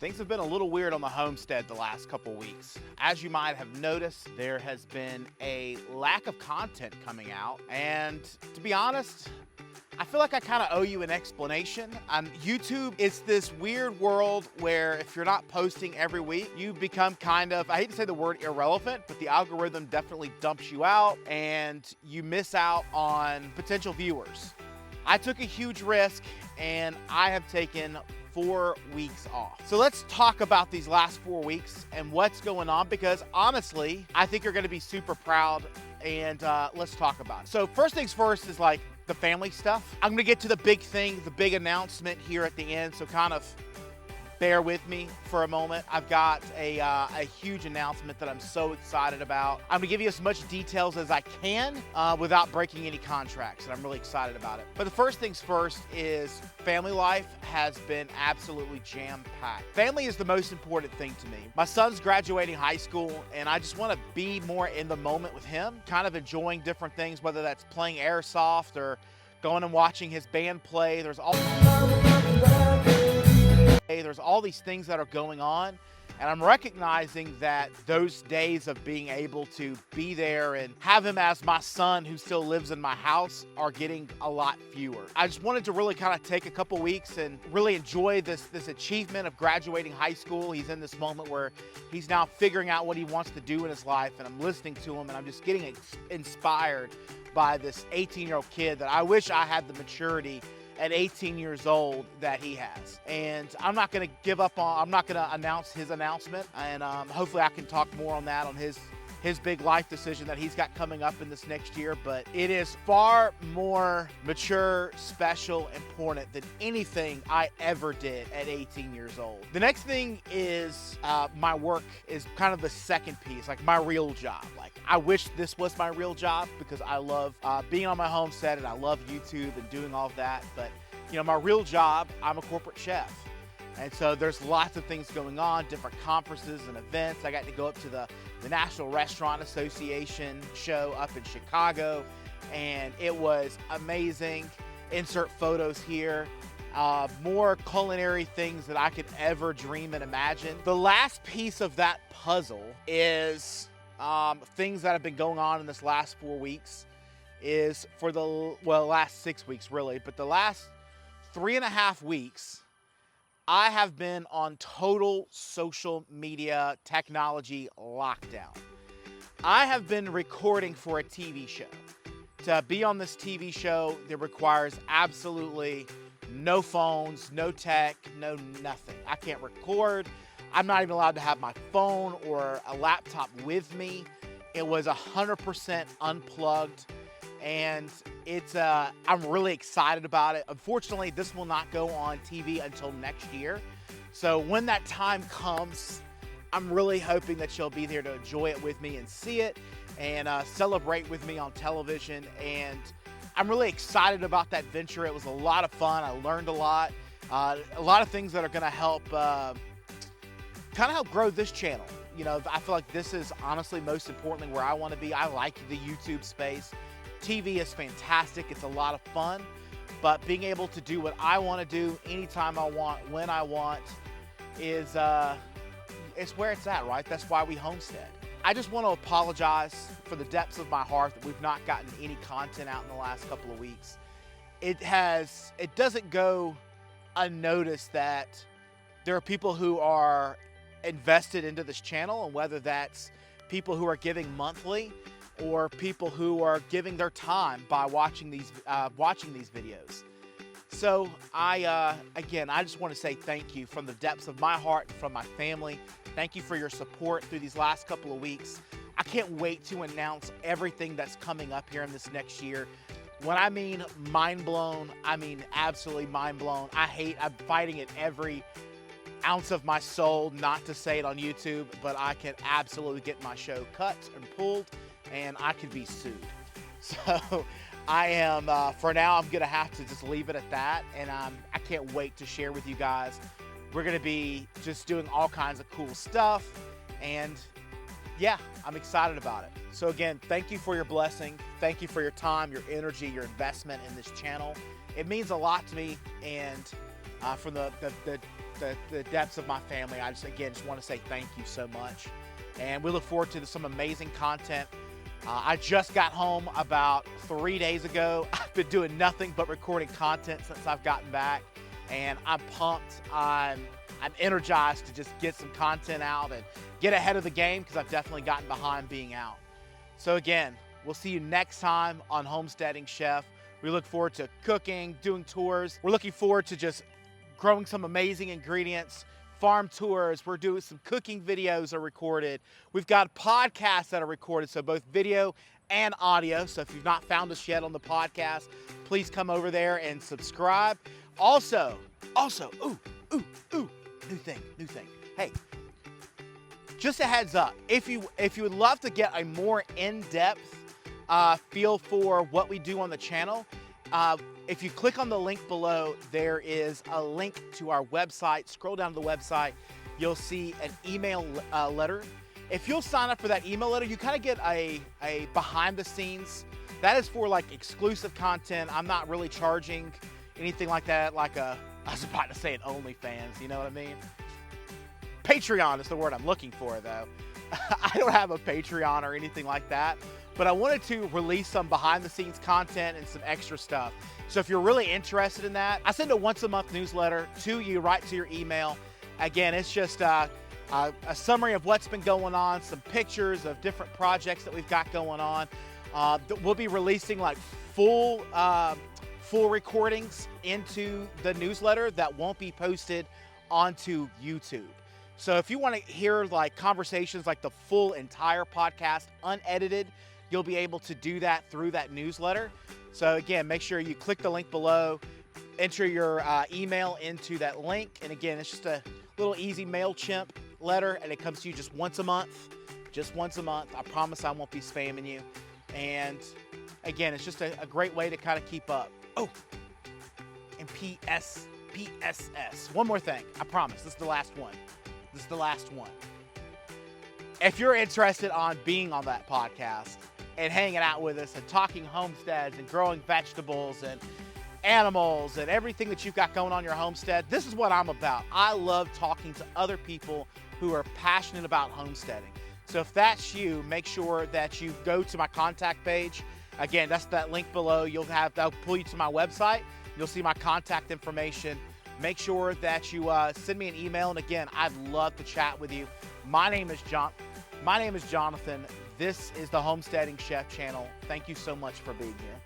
Things have been a little weird on the homestead the last couple weeks. As you might have noticed, there has been a lack of content coming out. And to be honest, I feel like I kind of owe you an explanation. YouTube is this weird world where if you're not posting every week, you become kind of, I hate to say the word irrelevant, but the algorithm definitely dumps you out and you miss out on potential viewers. I took a huge risk and I have taken 4 weeks off. So let's talk about these last 4 weeks and what's going on, because honestly, I think you're gonna be super proud, and let's talk about it. So first things first is like the family stuff. I'm gonna get to the big thing, the big announcement here at the end, so kind of bear with me for a moment. I've got a huge announcement that I'm so excited about. I'm gonna give you as much details as I can without breaking any contracts, and I'm really excited about it. But the first things first is family life has been absolutely jam-packed. Family is the most important thing to me. My son's graduating high school, and I just wanna be more in the moment with him, kind of enjoying different things, whether that's playing airsoft or going and watching his band play. There's all these things that are going on, and I'm recognizing that those days of being able to be there and have him as my son who still lives in my house are getting a lot fewer. I just wanted to really kind of take a couple weeks and really enjoy this achievement of graduating high school. He's in this moment where he's now figuring out what he wants to do in his life, and I'm listening to him and I'm just getting inspired by this 18-year-old kid that I wish I had the maturity at 18 years old that he has. And I'm not gonna give up on, I'm not gonna announce his announcement, and hopefully I can talk more on that, on his big life decision that he's got coming up in this next year. But it is far more mature, special, important than anything I ever did at 18 years old. The next thing is my work is kind of the second piece, like my real job. Like, I wish this was my real job because I love being on my homestead and I love YouTube and doing all of that. But you know, my real job, I'm a corporate chef. And so there's lots of things going on, different conferences and events. I got to go up to the National Restaurant Association show up in Chicago, and it was amazing. Insert photos here. More culinary things that I could ever dream and imagine. The last piece of that puzzle is things that have been going on in this last 4 weeks is for the, well, last 6 weeks really, but the last 3.5 weeks, I have been on total social media technology lockdown. I have been recording for a TV show. To be on this TV show, it requires absolutely no phones, no tech, no nothing. I can't record. I'm not even allowed to have my phone or a laptop with me. It was 100% unplugged. And it's I'm really excited about it. Unfortunately, this will not go on TV until next year. So when that time comes, I'm really hoping that you'll be there to enjoy it with me and see it and celebrate with me on television. And I'm really excited about that venture. It was a lot of fun. I learned a lot of things that are gonna help kind of help grow this channel. You know, I feel like this is honestly most importantly where I wanna be. I like the YouTube space. TV is fantastic, it's a lot of fun, but being able to do what I want to do anytime I want, when I want, is it's where it's at, right? That's why we homestead. I just want to apologize for the depths of my heart that we've not gotten any content out in the last couple of weeks. It doesn't go unnoticed that there are people who are invested into this channel, and whether that's people who are giving monthly or people who are giving their time by watching these videos. So again, I just want to say thank you from the depths of my heart and from my family. Thank you for your support through these last couple of weeks. I can't wait to announce everything that's coming up here in this next year. When I mean mind blown, I mean absolutely mind blown. I'm fighting it every ounce of my soul not to say it on YouTube, but I can absolutely get my show cut and pulled, and I could be sued. So I am, for now, I'm gonna have to just leave it at that, and I can't wait to share with you guys. We're gonna be just doing all kinds of cool stuff, and yeah, I'm excited about it. So again, thank you for your blessing. Thank you for your time, your energy, your investment in this channel. It means a lot to me, and from the the depths of my family, I just want to say thank you so much. And we look forward to some amazing content. I just got home about 3 days ago. I've been doing nothing but recording content since I've gotten back, and I'm pumped. I'm energized to just get some content out and get ahead of the game, because I've definitely gotten behind being out. So again, we'll see you next time on Homesteading Chef. We look forward to cooking, doing tours. We're looking forward to just growing some amazing ingredients, farm tours. We're doing some cooking videos are recorded. We've got podcasts that are recorded, so both video and audio. So if you've not found us yet on the podcast, please come over there and subscribe. Also, new thing. Hey, just a heads up, if you would love to get a more in-depth feel for what we do on the channel, if you click on the link below, there is a link to our website. Scroll down to the website, you'll see an email letter. If you'll sign up for that email letter, you kind of get a behind the scenes. That is for like exclusive content. I'm not really charging anything like that, like I was about to say an OnlyFans, you know what I mean? Patreon is the word I'm looking for, though. I don't have a Patreon or anything like that, but I wanted to release some behind the scenes content and some extra stuff. So if you're really interested in that, I send a once a month newsletter to you right to your email. Again, it's just a summary of what's been going on, some pictures of different projects that we've got going on. We'll be releasing like full recordings into the newsletter that won't be posted onto YouTube. So if you want to hear like conversations, like the full entire podcast unedited, you'll be able to do that through that newsletter. So again, make sure you click the link below, enter your email into that link. And again, it's just a little easy MailChimp letter, and it comes to you just once a month. I promise I won't be spamming you. And again, it's just a great way to kind of keep up. Oh, and PSS, one more thing, I promise, this is the last one. If you're interested on being on that podcast and hanging out with us and talking homesteads and growing vegetables and animals and everything that you've got going on your homestead, this is what I'm about. I love talking to other people who are passionate about homesteading. So if that's you, make sure that you go to my contact page. Again, that's that link below. That'll pull you to my website. You'll see my contact information. Make sure that you send me an email. And again, I'd love to chat with you. My name is Jonathan. This is the Homesteading Chef channel. Thank you so much for being here.